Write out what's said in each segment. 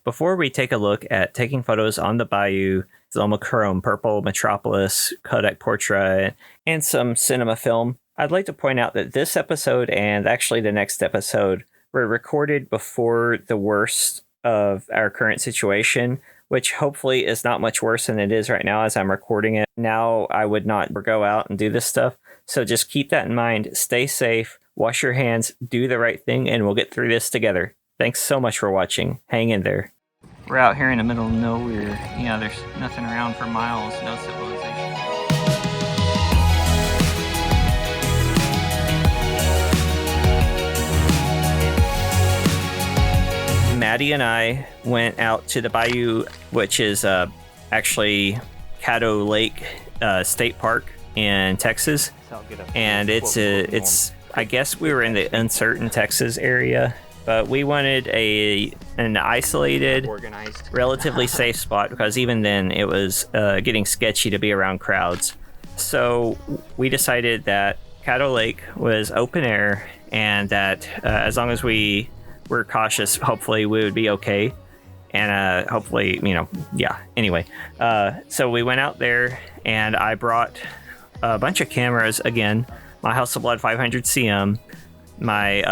before we take a look at taking photos on the bayou, Lomochrome Purple, Metropolis, Kodak Portra, and some cinema film, I'd like to point out that this episode and actually the next episode were recorded before the worst of our current situation, which hopefully is not much worse than it is right now as I'm recording it. Now I would not go out and do this stuff. So just keep that in mind. Stay safe, wash your hands, do the right thing, and we'll get through this together. Thanks so much for watching. Hang in there. We're out here in the middle of nowhere. Yeah, there's nothing around for miles, no civilization. Madi and I went out to the bayou, which is actually Caddo Lake State Park in Texas. And it's I guess we were in the uncertain Texas area, but we wanted an isolated, organized, relatively safe spot because even then it was getting sketchy to be around crowds. So we decided that Caddo Lake was open air and that as long as we were cautious, hopefully we would be okay. And hopefully, anyway. So we went out there and I brought a bunch of cameras again. My Hasselblad 500 CM, my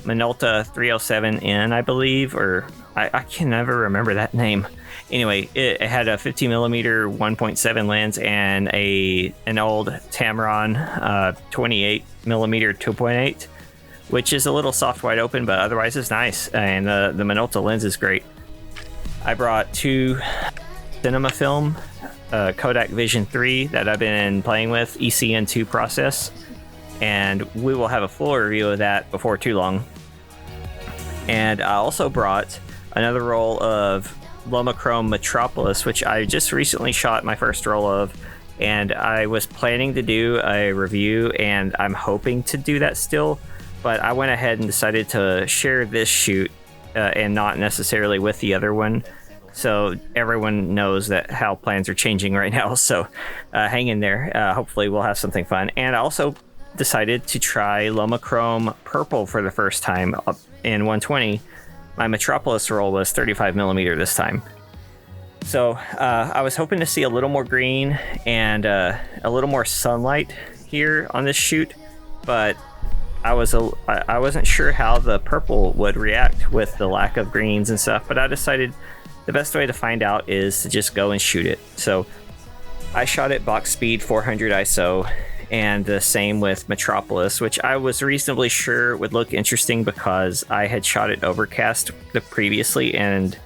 Minolta 307N, I believe, or I can never remember that name. Anyway, it had a 50mm 1.7 lens and an old Tamron 28mm 2.8, which is a little soft wide open, but otherwise it's nice. And the Minolta lens is great. I brought two cinema film, Kodak Vision 3 that I've been playing with, ECN2 process. And we will have a full review of that before too long. And I also brought another roll of Lomochrome Metropolis, which I just recently shot my first roll of. And I was planning to do a review, and I'm hoping to do that still. But I went ahead and decided to share this shoot and not necessarily with the other one. So everyone knows that how plans are changing right now. So hang in there. Hopefully we'll have something fun. And I also decided to try Lomochrome Purple for the first time in 120. My Metropolis roll was 35mm this time. So I was hoping to see a little more green and a little more sunlight here on this shoot, but I wasn't sure how the purple would react with the lack of greens and stuff, but I decided the best way to find out is to just go and shoot it. So I shot at box speed 400 ISO, and the same with Metropolis, which I was reasonably sure would look interesting because I had shot it overcast previously, and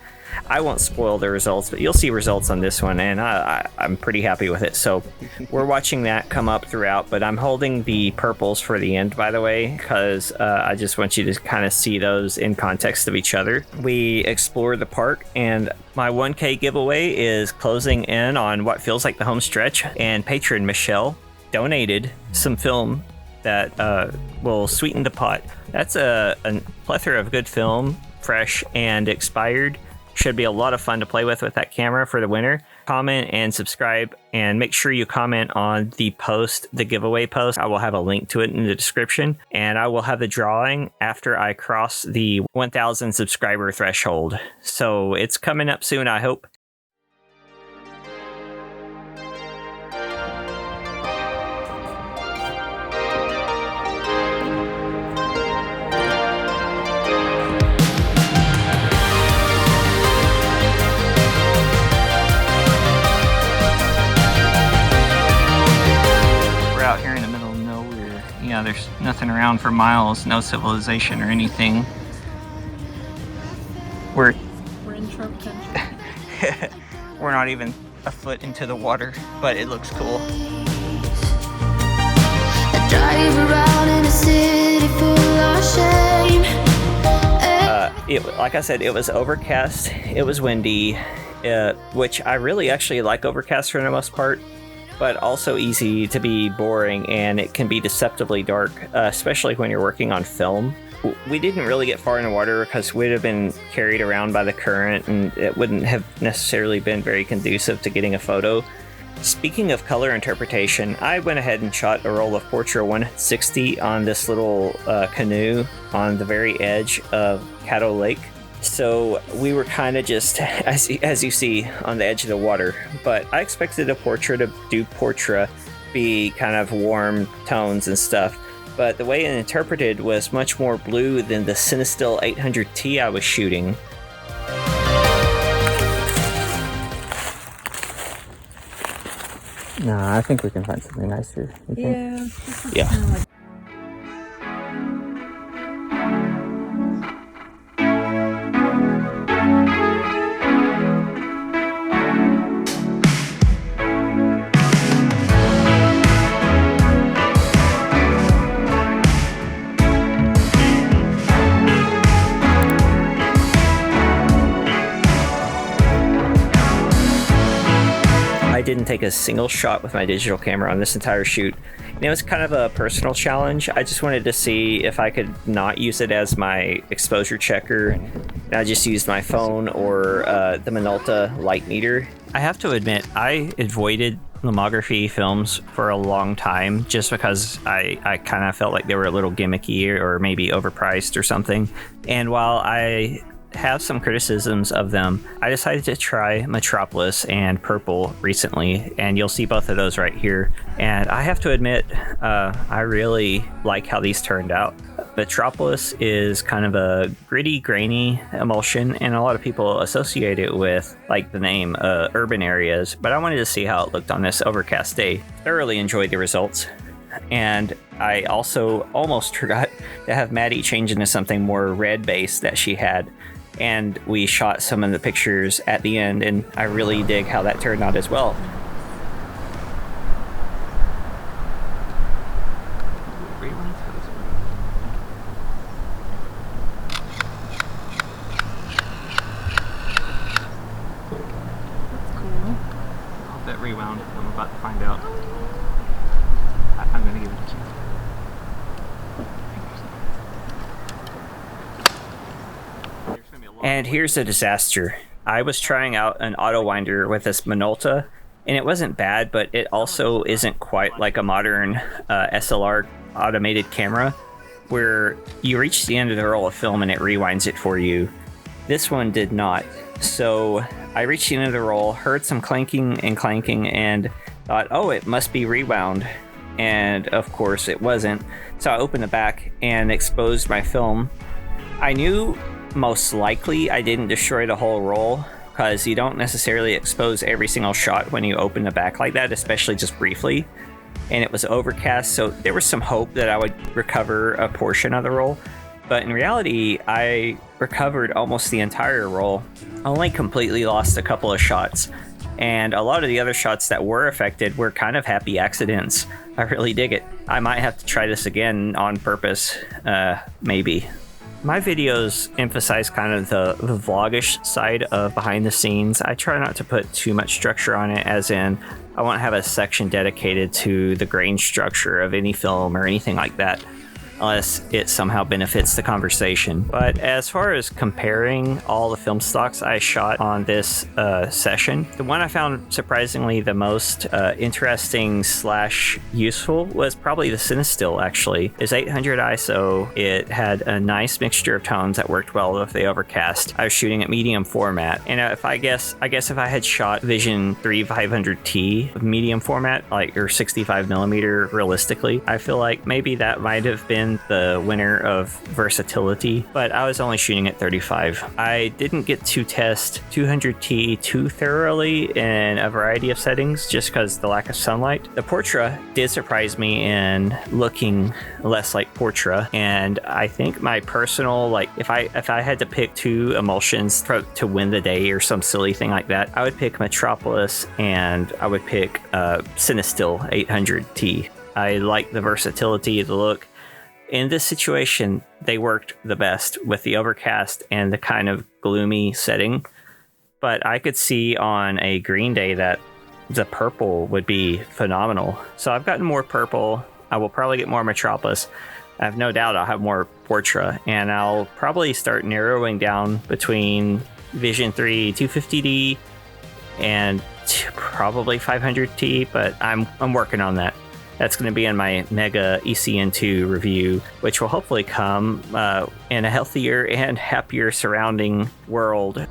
I won't spoil the results, but you'll see results on this one, and I'm pretty happy with it. So we're watching that come up throughout, but I'm holding the purples for the end, by the way, because I just want you to kind of see those in context of each other. We explore the park, and my 1K giveaway is closing in on what feels like the home stretch, and patron Michelle donated some film that will sweeten the pot. That's a plethora of good film, fresh and expired. Should be a lot of fun to play with that camera for the winter. Comment and subscribe, and make sure you comment on the giveaway post. I will have a link to it in the description, and I will have the drawing after I cross the 1,000 subscriber threshold. So it's coming up soon, I hope. Yeah, there's nothing around for miles, no civilization or anything. We're in shark country. We're not even a foot into the water, but it looks cool. I drive around in a city full of shame. Like I said, it was overcast, it was windy, which I really actually like overcast for the most part, but also easy to be boring, and it can be deceptively dark, especially when you're working on film. We didn't really get far in the water because we'd have been carried around by the current, and it wouldn't have necessarily been very conducive to getting a photo. Speaking of color interpretation, I went ahead and shot a roll of Portra160 on this little canoe on the very edge of Caddo Lake So we were kind of just, as you see, on the edge of the water. But I expected a Portra to do Portra, be kind of warm tones and stuff. But the way it interpreted was much more blue than the Cinestill 800T I was shooting. Nah, I think we can find something nicer. Yeah. Yeah. I didn't take a single shot with my digital camera on this entire shoot. And it was kind of a personal challenge. I just wanted to see if I could not use it as my exposure checker. And I just used my phone or the Minolta light meter. I have to admit, I avoided lomography films for a long time just because I kind of felt like they were a little gimmicky or maybe overpriced or something. And while I have some criticisms of them, I decided to try Metropolis and Purple recently, and you'll see both of those right here. And I have to admit, I really like how these turned out. Metropolis is kind of a gritty, grainy emulsion, and a lot of people associate it with, like the name, urban areas. But I wanted to see how it looked on this overcast day. Thoroughly enjoyed the results. And I also almost forgot to have Madi change into something more red based that she had. And we shot some of the pictures at the end, and I really dig how that turned out as well. That's cool. I hope that rewound. I'm about to find out. I'm gonna give it a chance. And here's a disaster. I was trying out an auto winder with this Minolta, and it wasn't bad, but it also isn't quite like a modern SLR automated camera, where you reach the end of the roll of film and it rewinds it for you. This one did not. So I reached the end of the roll, heard some clanking, and thought, oh, it must be rewound. And of course it wasn't. So I opened the back and exposed my film. I knew most likely I didn't destroy the whole roll, because you don't necessarily expose every single shot when you open the back like that, especially just briefly. And it was overcast, so there was some hope that I would recover a portion of the roll. But in reality, I recovered almost the entire roll. I only completely lost a couple of shots. And a lot of the other shots that were affected were kind of happy accidents. I really dig it. I might have to try this again on purpose, maybe. My videos emphasize kind of the vlogish side of behind the scenes. I try not to put too much structure on it, as in I won't have a section dedicated to the grain structure of any film or anything like that, unless it somehow benefits the conversation. But as far as comparing all the film stocks I shot on this session, the one I found surprisingly the most interesting / useful was probably the Cinestill, actually. It's 800 ISO. It had a nice mixture of tones that worked well with the overcast. I was shooting at medium format, and I guess if I had shot Vision 3 500T medium format, like, or 65 millimeter realistically, I feel like maybe that might have been the winner of versatility, but I was only shooting at 35. I didn't get to test 200T too thoroughly in a variety of settings just because the lack of sunlight. The Portra did surprise me in looking less like Portra, and I think my personal, like, if I had to pick two emulsions to win the day or some silly thing like that, I would pick Metropolis and I would pick Cinestill 800T. I like the versatility of the look. In this situation, they worked the best with the overcast and the kind of gloomy setting. But I could see on a green day that the purple would be phenomenal. So I've gotten more purple. I will probably get more Metropolis. I have no doubt I'll have more Portra. And I'll probably start narrowing down between Vision 3 250D and probably 500T. But I'm working on that. That's going to be in my Mega ECN2 review, which will hopefully come in a healthier and happier surrounding world.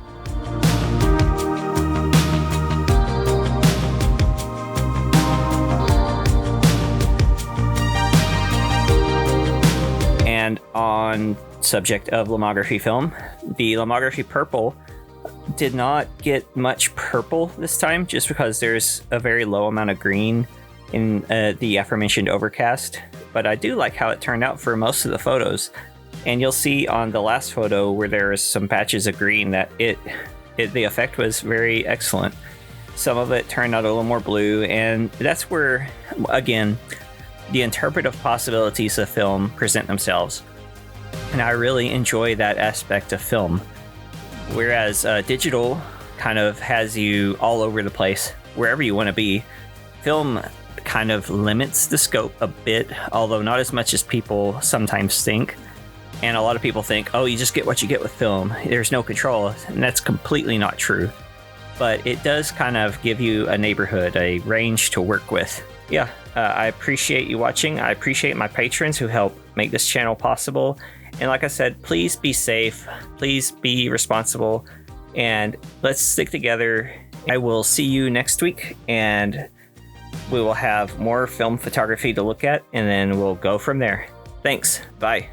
And on subject of lomography film, the Lomochrome Purple did not get much purple this time, just because there's a very low amount of green in the aforementioned overcast. But I do like how it turned out for most of the photos. And you'll see on the last photo where there's some patches of green that the effect was very excellent. Some of it turned out a little more blue, and that's where, again, the interpretive possibilities of film present themselves. And I really enjoy that aspect of film. Whereas digital kind of has you all over the place, wherever you want to be. Film kind of limits the scope a bit, although not as much as people sometimes think. And a lot of people think, oh, you just get what you get with film. There's no control. And that's completely not true. But it does kind of give you a neighborhood, a range to work with. Yeah, I appreciate you watching. I appreciate my patrons who help make this channel possible. And like I said, please be safe. Please be responsible. And let's stick together. I will see you next week. And we will have more film photography to look at. And then we'll go from there. Thanks. Bye.